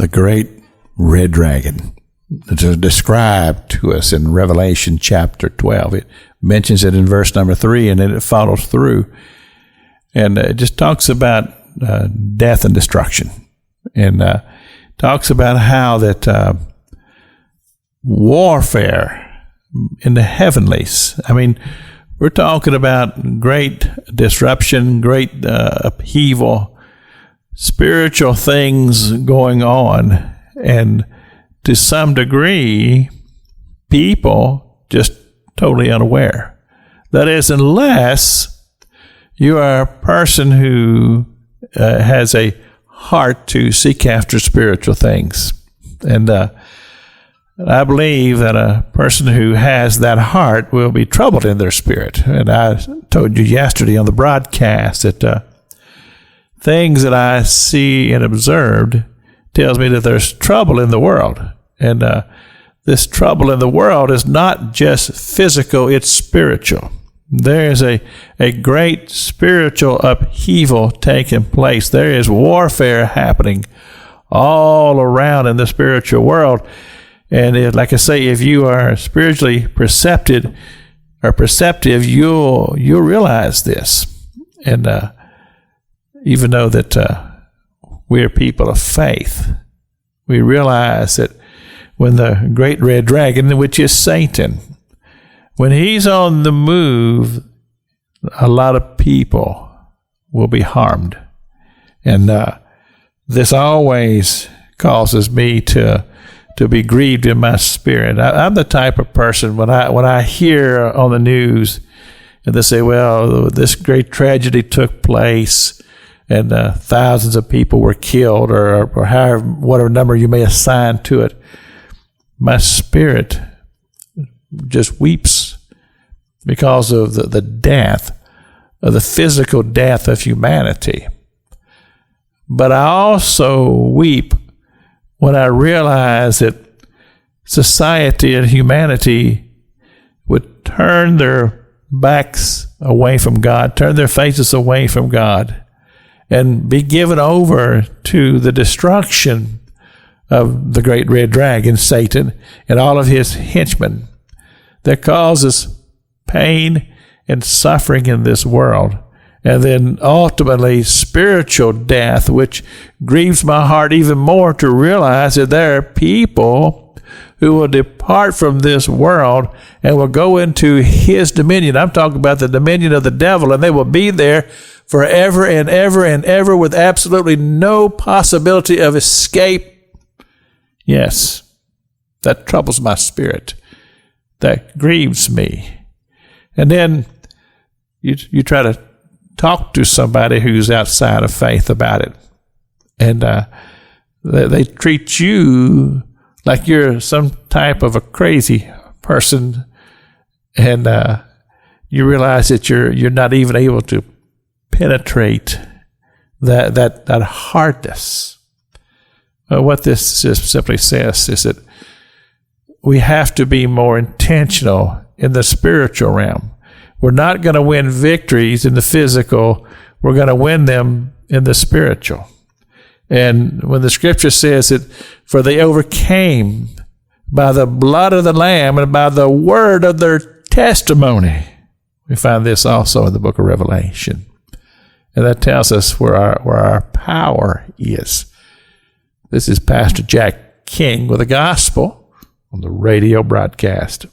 the great red dragon. It's described to us in Revelation chapter 12. It mentions it in verse number 3, and then it follows through. And it just talks about death and destruction. And talks about how that warfare in the heavenlies, I mean, we're talking about great disruption, great upheaval, spiritual things going on. And to some degree, people just totally unaware. That is, unless you are a person who has a heart to seek after spiritual things. And I believe that a person who has that heart will be troubled in their spirit. And I told you yesterday on the broadcast that things that I see and observed tells me that there's trouble in the world. And this trouble in the world is not just physical, it's spiritual. There is a great spiritual upheaval taking place. There is warfare happening all around in the spiritual world. And like I say, if you are spiritually perceptive, you'll realize this. And even though that we are people of faith, we realize that when the great red dragon, which is Satan, when he's on the move, a lot of people will be harmed. And this always causes me to be grieved in my spirit. I'm the type of person, when I hear on the news, and they say, well, this great tragedy took place, and thousands of people were killed, or however, whatever number you may assign to it, my spirit just weeps because of the death, of the physical death of humanity. But I also weep when I realize that society and humanity would turn their backs away from God, turn their faces away from God, and be given over to the destruction of the great red dragon, Satan, and all of his henchmen that causes pain and suffering in this world. And then ultimately spiritual death, which grieves my heart even more to realize that there are people who will depart from this world and will go into his dominion. I'm talking about the dominion of the devil, and they will be there forever and ever and ever with absolutely no possibility of escape. Yes, that troubles my spirit. That grieves me. And then you try to talk to somebody who's outside of faith about it, and they treat you like you're some type of a crazy person, and you realize that you're not even able to penetrate that hardness. What this just simply says is that we have to be more intentional in the spiritual realm. We're not going to win victories in the physical. We're going to win them in the spiritual. And when the scripture says that, for they overcame by the blood of the Lamb and by the word of their testimony. We find this also in the book of Revelation. And that tells us where our power is. This is Pastor Jack King with the gospel on the radio broadcast.